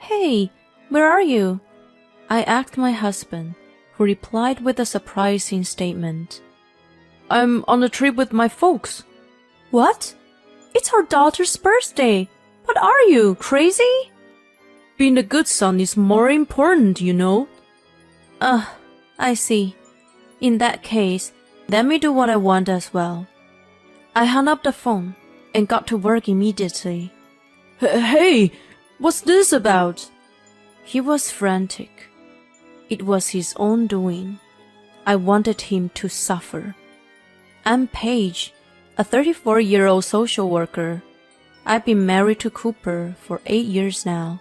Hey, where are you? I asked my husband, who replied with a surprising statement. I'm on a trip with my folks. What? It's our daughter's birthday. What are you, crazy? Being a good son is more important, you know. I see. In that case, let me do what I want as well. I hung up the phone and got to work immediately. Hey, what's this about? He was frantic. It was his own doing. I wanted him to suffer. I'm Paige, a 34-year-old social worker. I've been married to Cooper for 8 years now.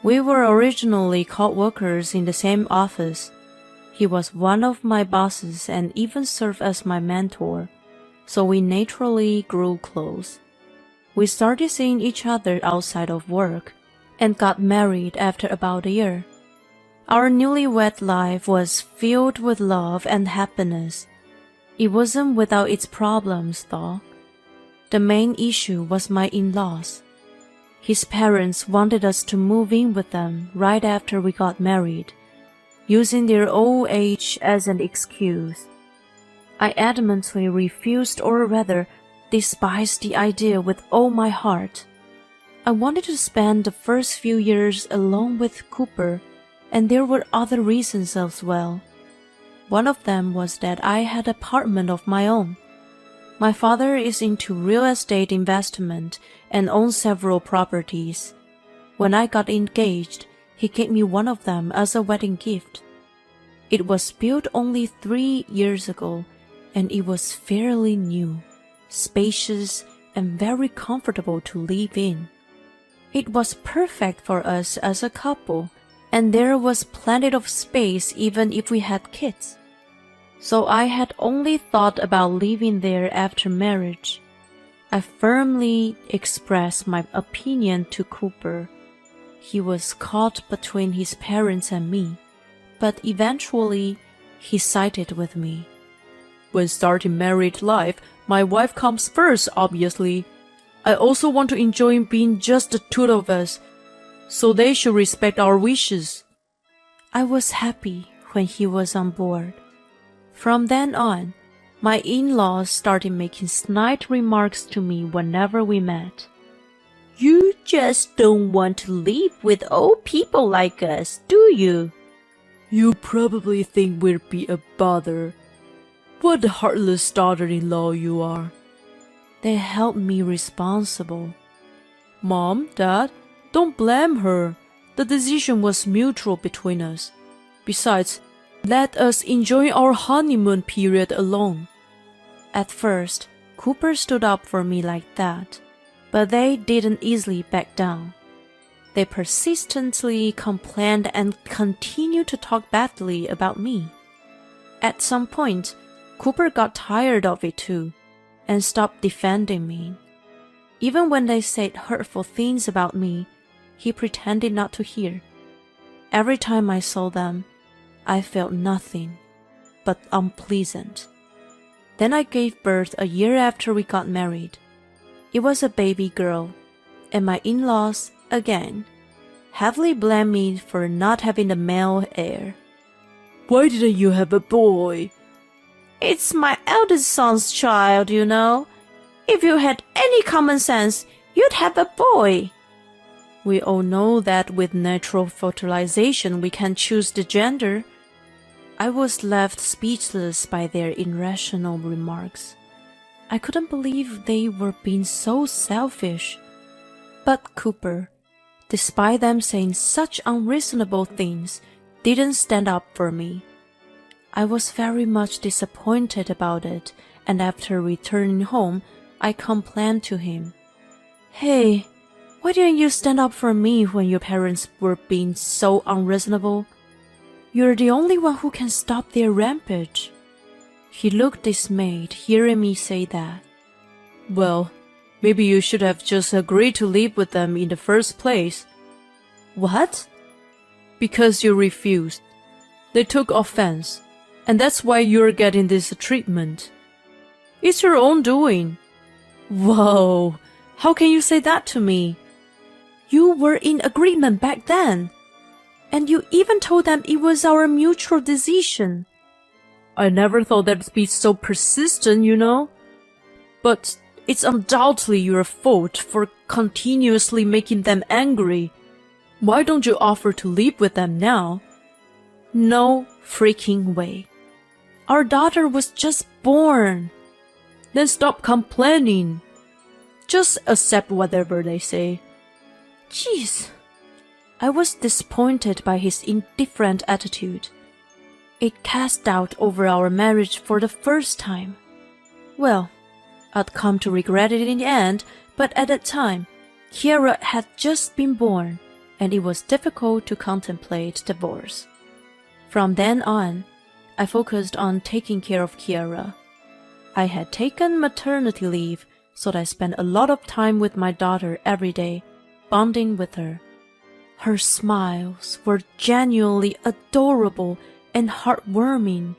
We were originally co-workers in the same office. He was one of my bosses and even served as my mentor, so we naturally grew close. We started seeing each other outside of work and got married after about a year. Our newlywed life was filled with love and happiness. It wasn't without its problems, though. The main issue was my in-laws. His parents wanted us to move in with them right after we got married, using their old age as an excuse. I adamantly refused, or rather, despised the idea with all my heart. I wanted to spend the first few years alone with Cooper, and there were other reasons as well. One of them was that I had an apartment of my own. My father is into real estate investment and owns several properties. When I got engaged, he gave me one of them as a wedding gift. It was built only 3 years ago, and it was fairly new, spacious, and very comfortable to live in. It was perfect for us as a couple, and there was plenty of space even if we had kids. So I had only thought about living there after marriage. I firmly expressed my opinion to Cooper. He was caught between his parents and me, but eventually he sided with me. When starting married life, my wife comes first, obviously. I also want to enjoy being just the two of us, so they should respect our wishes. I was happy when he was on board. From then on, my in-laws started making snide remarks to me whenever we met. You just don't want to live with old people like us, do you? You probably think we'd be a bother. What a heartless daughter-in-law you are. They held me responsible. Mom, Dad, don't blame her. The decision was mutual between us. Besides, let us enjoy our honeymoon period alone. At first, Cooper stood up for me like that, but they didn't easily back down. They persistently complained and continued to talk badly about me. At some point, Cooper got tired of it too, and stopped defending me. Even when they said hurtful things about me, he pretended not to hear. Every time I saw them, I felt nothing but unpleasant. Then I gave birth a year after we got married. It was a baby girl, and my in-laws, again, heavily blamed me for not having a male heir. Why didn't you have a boy? It's my eldest son's child, you know. If you had any common sense, you'd have a boy. We all know that with natural fertilization we can choose the gender. I was left speechless by their irrational remarks. I couldn't believe they were being so selfish. But Cooper, despite them saying such unreasonable things, didn't stand up for me. I was very much disappointed about it, and after returning home, I complained to him. Hey, why didn't you stand up for me when your parents were being so unreasonable? You're the only one who can stop their rampage. He looked dismayed hearing me say that. Well, maybe you should have just agreed to live with them in the first place. What? Because you refused. They took offense, and that's why you're getting this treatment. It's your own doing. Whoa, how can you say that to me? You were in agreement back then. And you even told them it was our mutual decision. I never thought that'd be so persistent, you know. But it's undoubtedly your fault for continuously making them angry. Why don't you offer to live with them now? No freaking way. Our daughter was just born. Then stop complaining. Just accept whatever they say. Jeez. I was disappointed by his indifferent attitude. It cast doubt over our marriage for the first time. Well, I'd come to regret it in the end, but at that time, Kiara had just been born, and it was difficult to contemplate divorce. From then on, I focused on taking care of Kiara. I had taken maternity leave, so I spent a lot of time with my daughter every day, bonding with her. Her smiles were genuinely adorable and heartwarming.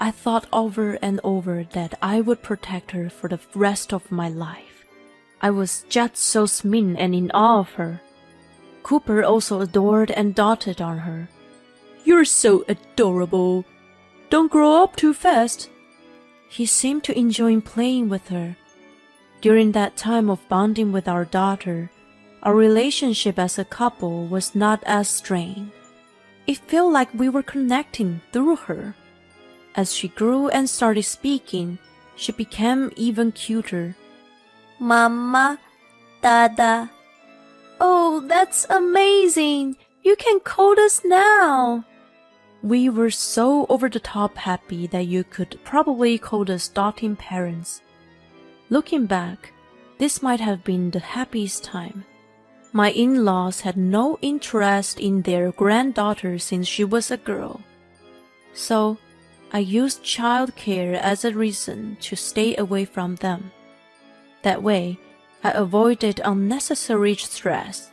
I thought over and over that I would protect her for the rest of my life. I was just so smitten and in awe of her. Cooper also adored and doted on her. You're so adorable. Don't grow up too fast. He seemed to enjoy playing with her. During that time of bonding with our daughter, our relationship as a couple was not as strained. It felt like we were connecting through her. As she grew and started speaking, she became even cuter. Mama, Dada. Oh, that's amazing. You can call us now. We were so over-the-top happy that you could probably call us doting parents. Looking back, this might have been the happiest time. My in-laws had no interest in their granddaughter since she was a girl. So, I used childcare as a reason to stay away from them. That way, I avoided unnecessary stress.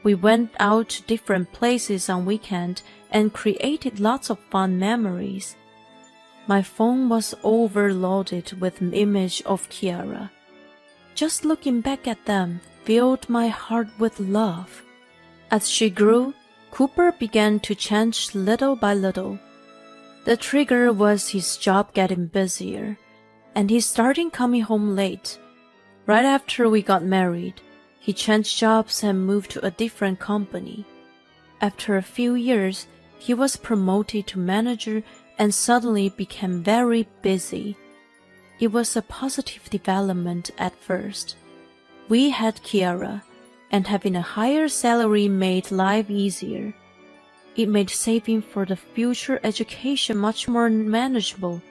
We went out to different places on weekend and created lots of fun memories. My phone was overloaded with an image of Kiara. Just looking back at them filled my heart with love. As she grew, Cooper began to change little by little. The trigger was his job getting busier, and he started coming home late. Right after we got married, he changed jobs and moved to a different company. After a few years, he was promoted to manager and suddenly became very busy. It was a positive development at first. We had Kiara, and having a higher salary made life easier. It made saving for the future education much more manageable,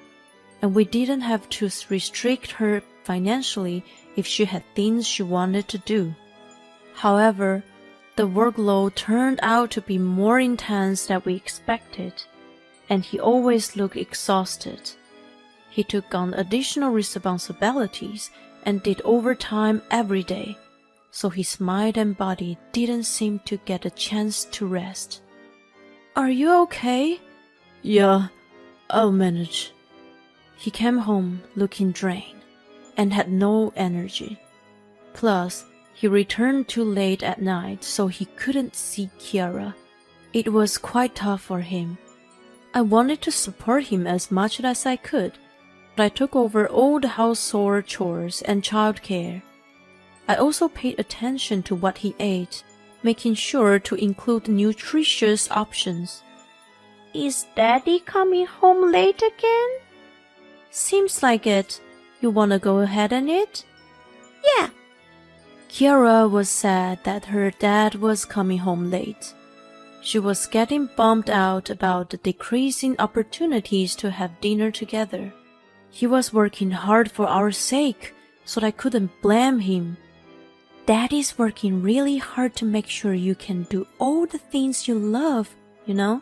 and we didn't have to restrict her financially if she had things she wanted to do. However, the workload turned out to be more intense than we expected, and he always looked exhausted. He took on additional responsibilities and did overtime every day, so his mind and body didn't seem to get a chance to rest. Are you okay? Yeah, I'll manage. He came home looking drained and had no energy. Plus, he returned too late at night, so he couldn't see Kiara. It was quite tough for him. I wanted to support him as much as I could, but I took over all the household chores and childcare. I also paid attention to what he ate, making sure to include nutritious options. Is Daddy coming home late again? Seems like it. You wanna go ahead and eat? Yeah. Kiara was sad that her dad was coming home late. She was getting bummed out about the decreasing opportunities to have dinner together. He was working hard for our sake, so I couldn't blame him. Daddy's working really hard to make sure you can do all the things you love, you know?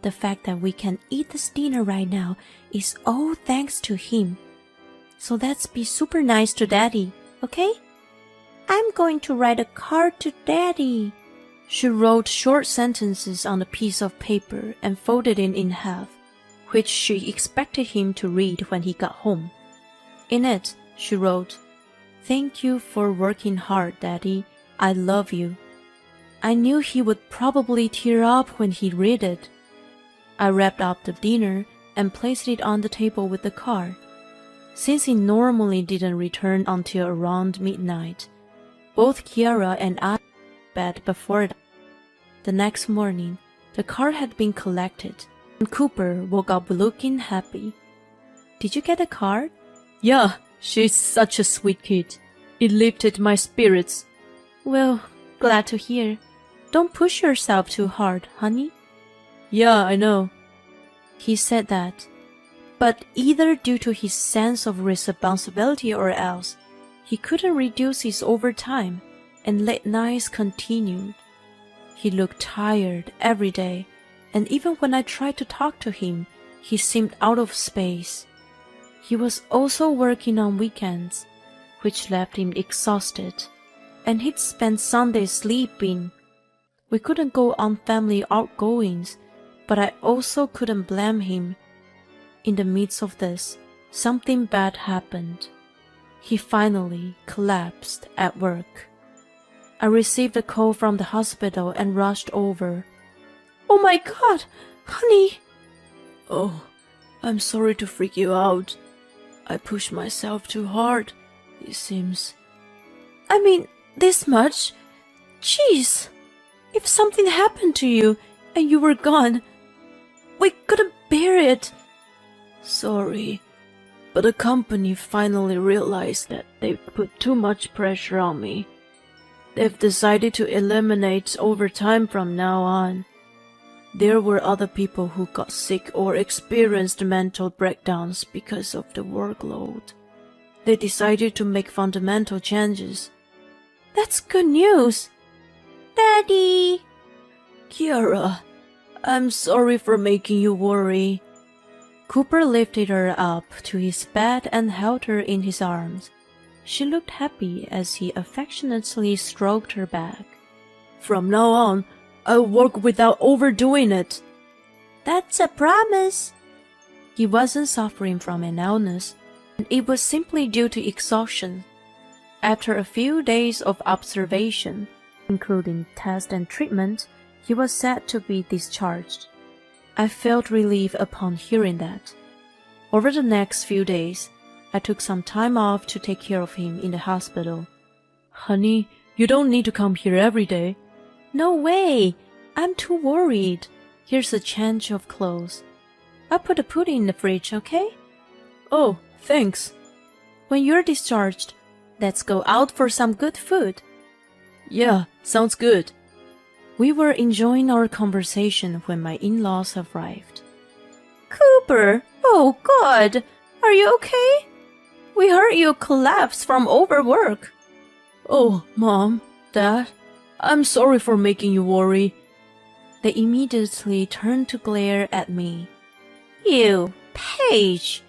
The fact that we can eat this dinner right now is all thanks to him. So let's be super nice to Daddy, okay? I'm going to write a card to Daddy. She wrote short sentences on a piece of paper and folded it in half, which she expected him to read when he got home. In it, she wrote, "Thank you for working hard, Daddy. I love you. I knew he would probably tear up when he read it. I wrapped up the dinner and placed it on the table with the card. Since he normally didn't return until around midnight, both Kiara and I went to bed before that. The next morning, the card had been collected, and Cooper woke up looking happy. Did you get the card? Yeah, she's such a sweet kid. It lifted my spirits. Well, glad to hear. Don't push yourself too hard, honey. Yeah, I know. He said that, but either due to his sense of responsibility or else, he couldn't reduce his overtime, and late nights continued. He looked tired every day, and even when I tried to talk to him, he seemed out of space. He was also working on weekends, which left him exhausted, and he'd spend Sundays sleeping. We couldn't go on family outgoings, but I also couldn't blame him. In the midst of this, something bad happened. He finally collapsed at work. I received a call from the hospital and rushed over. Oh my God, honey! Oh, I'm sorry to freak you out. I pushed myself too hard, it seems. I mean, this much? Jeez! If something happened to you and you were gone, we couldn't bear it. Sorry, but the company finally realized that they put too much pressure on me. They've decided to eliminate overtime from now on. There were other people who got sick or experienced mental breakdowns because of the workload. They decided to make fundamental changes. That's good news. Daddy! Kiara, I'm sorry for making you worry. Cooper lifted her up to his bed and held her in his arms. She looked happy as he affectionately stroked her back. From now on, I'll work without overdoing it. That's a promise. He wasn't suffering from an illness, and it was simply due to exhaustion. After a few days of observation, including test and treatment, he was said to be discharged. I felt relief upon hearing that. Over the next few days, I took some time off to take care of him in the hospital. Honey, you don't need to come here every day. No way! I'm too worried. Here's a change of clothes. I'll put the pudding in the fridge, okay? Oh, thanks. When you're discharged, let's go out for some good food. Yeah, sounds good. We were enjoying our conversation when my in-laws arrived. Cooper! Oh, God! Are you okay? We heard you collapsed from overwork. Oh, Mom, Dad, I'm sorry for making you worry. They immediately turned to glare at me. You, Paige!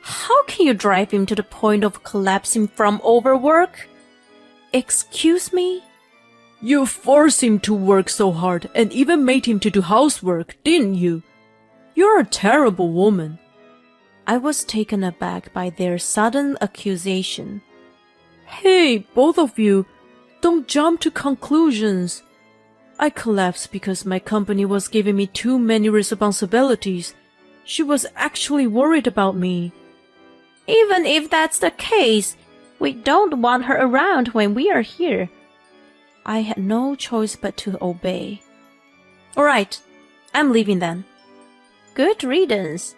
How can you drive him to the point of collapsing from overwork? Excuse me? You forced him to work so hard and even made him to do housework, didn't you? You're a terrible woman. I was taken aback by their sudden accusation. Hey, both of you, don't jump to conclusions. I collapsed because my company was giving me too many responsibilities. She was actually worried about me. Even if that's the case, we don't want her around when we are here. I had no choice but to obey. All right, I'm leaving then. Good riddance.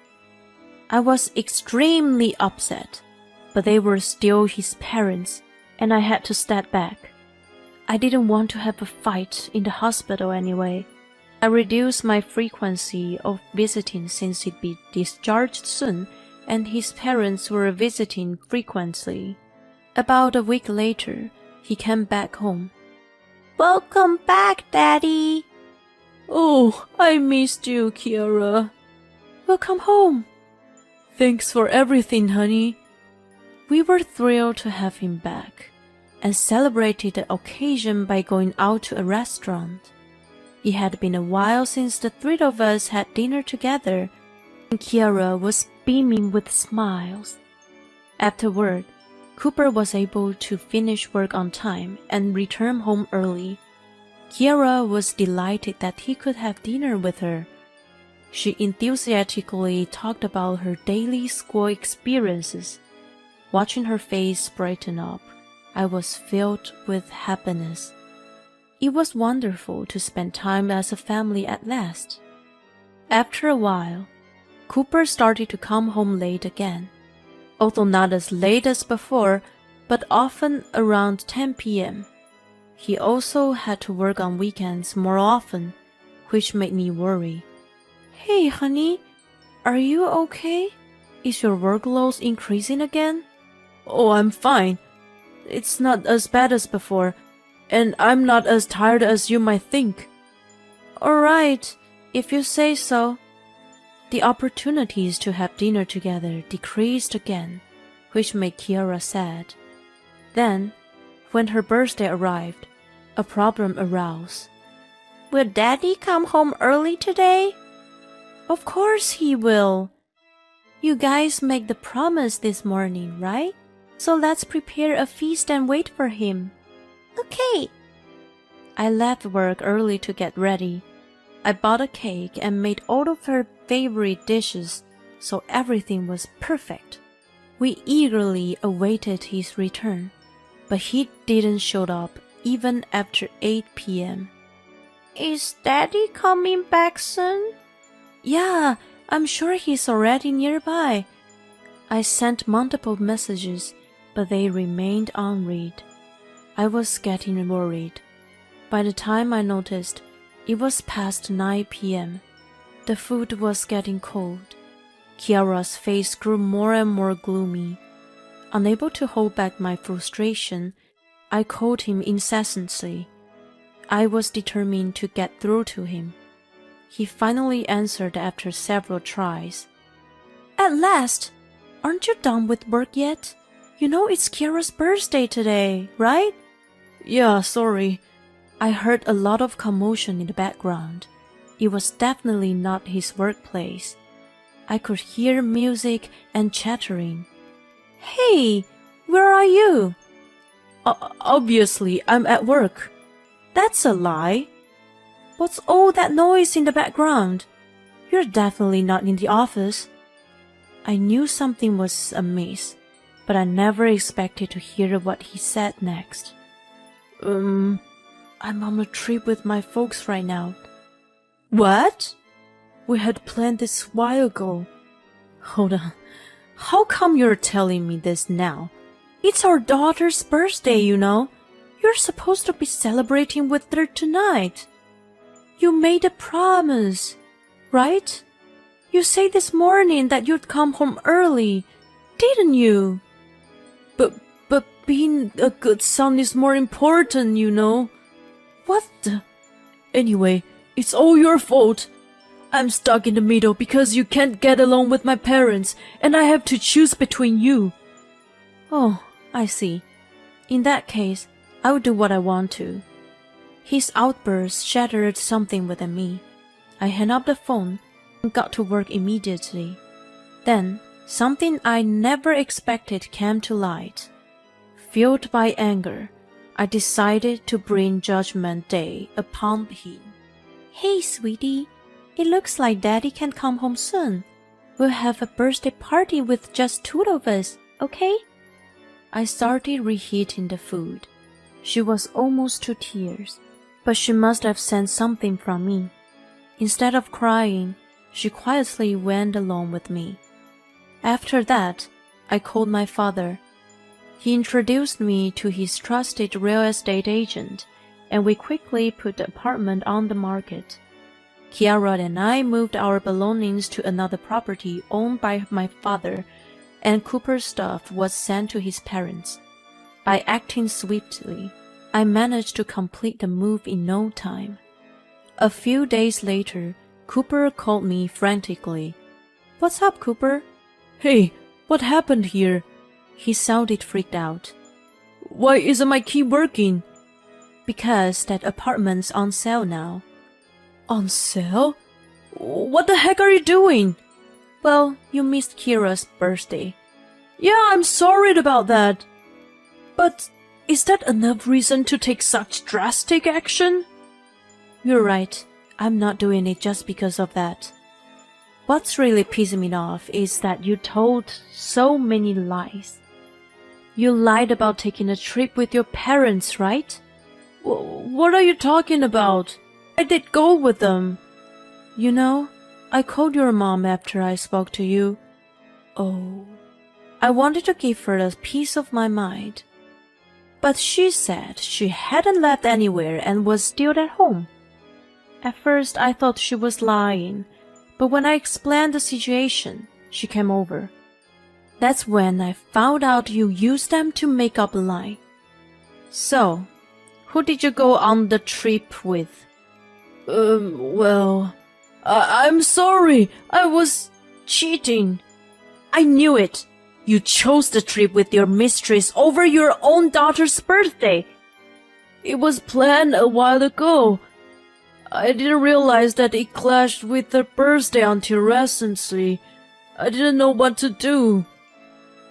I was extremely upset, but they were still his parents, and I had to step back. I didn't want to have a fight in the hospital anyway. I reduced my frequency of visiting since he'd be discharged soon, and his parents were visiting frequently. About a week later, he came back home. Welcome back, Daddy. Oh, I missed you, Kiara. Welcome home. Thanks for everything, honey. We were thrilled to have him back, and celebrated the occasion by going out to a restaurant. It had been a while since the three of us had dinner together, and Kiara was beaming with smiles. Afterward, Cooper was able to finish work on time and return home early. Kiara was delighted that he could have dinner with her. She enthusiastically talked about her daily school experiences. Watching her face brighten up, I was filled with happiness. It was wonderful to spend time as a family at last. After a while, Cooper started to come home late again, although not as late as before, but often around 10 p.m. He also had to work on weekends more often, which made me worry. Hey, honey, are you okay? Is your workload increasing again? Oh, I'm fine. It's not as bad as before, and I'm not as tired as you might think. Alright, if you say so. The opportunities to have dinner together decreased again, which made Kiara sad. Then, when her birthday arrived, a problem arose. Will Daddy come home early today? Of course he will. You guys make the promise this morning, right? So let's prepare a feast and wait for him. Okay. I left work early to get ready. I bought a cake and made all of her favorite dishes, so everything was perfect. We eagerly awaited his return, but he didn't show up even after 8 p.m. Is Daddy coming back soon? Yeah, I'm sure he's already nearby. I sent multiple messages, but they remained unread. I was getting worried. By the time I noticed, it was past 9 p.m. The food was getting cold. Kiara's face grew more and more gloomy. Unable to hold back my frustration, I called him incessantly. I was determined to get through to him. He finally answered after several tries. At last! Aren't you done with work yet? You know it's Kiara's birthday today, right? Yeah, sorry. I heard a lot of commotion in the background. It was definitely not his workplace. I could hear music and chattering. Hey, where are you? Obviously, I'm at work. That's a lie. What's all that noise in the background? You're definitely not in the office. I knew something was amiss, but I never expected to hear what he said next. I'm on a trip with my folks right now. What? We had planned this a while ago. Hold on. How come you're telling me this now? It's our daughter's birthday, you know. You're supposed to be celebrating with her tonight. You made a promise, right? You said this morning that you'd come home early, didn't you? But being a good son is more important, you know. What the? Anyway, it's all your fault. I'm stuck in the middle because you can't get along with my parents, and I have to choose between you. Oh, I see. In that case, I will do what I want to. His outburst shattered something within me. I hung up the phone and got to work immediately. Then, something I never expected came to light. Fueled by anger, I decided to bring Judgment Day upon him. Hey, sweetie, it looks like Daddy can come home soon. We'll have a birthday party with just two of us, okay? I started reheating the food. She was almost to tears, but she must have sensed something from me. Instead of crying, she quietly went along with me. After that, I called my father. He introduced me to his trusted real estate agent, and we quickly put the apartment on the market. Kiara and I moved our belongings to another property owned by my father, and Cooper's stuff was sent to his parents. By acting swiftly, I managed to complete the move in no time. A few days later, Cooper called me frantically. What's up, Cooper? Hey, what happened here? He sounded freaked out. Why isn't my key working? Because that apartment's on sale now. On sale? What the heck are you doing? Well, you missed Kira's birthday. Yeah, I'm sorry about that. But is that enough reason to take such drastic action? You're right. I'm not doing it just because of that. What's really pissing me off is that you told so many lies. You lied about taking a trip with your parents, right? What are you talking about? I did go with them. You know, I called your mom after I spoke to you. Oh, I wanted to give her a piece of my mind. But she said she hadn't left anywhere and was still at home. At first, I thought she was lying, but when I explained the situation, she came over. That's when I found out you used them to make up a lie. So, who did you go on the trip with? Well, I'm sorry, I was cheating. I knew it. You chose the trip with your mistress over your own daughter's birthday. It was planned a while ago. I didn't realize that it clashed with her birthday until recently. I didn't know what to do.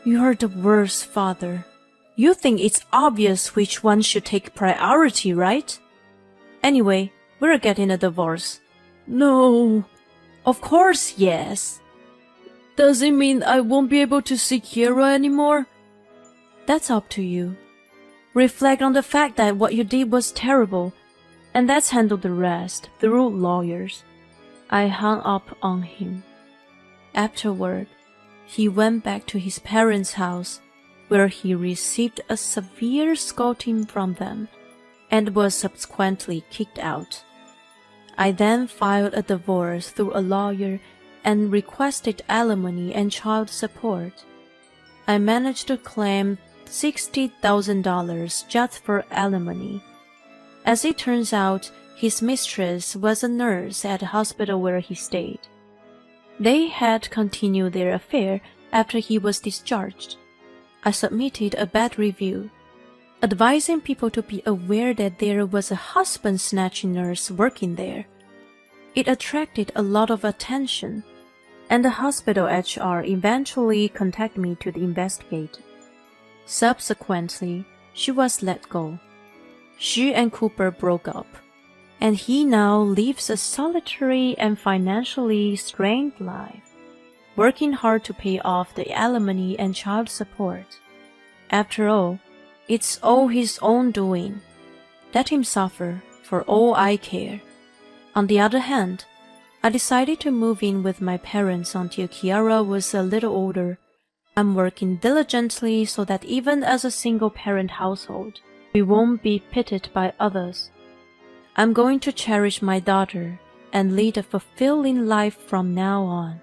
You're the worst father. You think it's obvious which one should take priority, right? Anyway, we're getting a divorce. No. Of course, yes. Does it mean I won't be able to see Kira anymore? That's up to you. Reflect on the fact that what you did was terrible, and let's handle the rest through lawyers. I hung up on him. Afterward, he went back to his parents' house, where he received a severe scolding from them and was subsequently kicked out. I then filed a divorce through a lawyer and requested alimony and child support. I managed to claim $60,000 just for alimony. As it turns out, his mistress was a nurse at the hospital where he stayed. They had continued their affair after he was discharged. I submitted a bad review, advising people to be aware that there was a husband-snatching nurse working there. It attracted a lot of attention, and the hospital HR eventually contacted me to investigate. Subsequently, she was let go. She and Cooper broke up, and he now lives a solitary and financially strained life, working hard to pay off the alimony and child support. After all, it's all his own doing. Let him suffer, for all I care. On the other hand, I decided to move in with my parents until Kiara was a little older. I'm working diligently so that even as a single-parent household, we won't be pitted by others. I'm going to cherish my daughter and lead a fulfilling life from now on.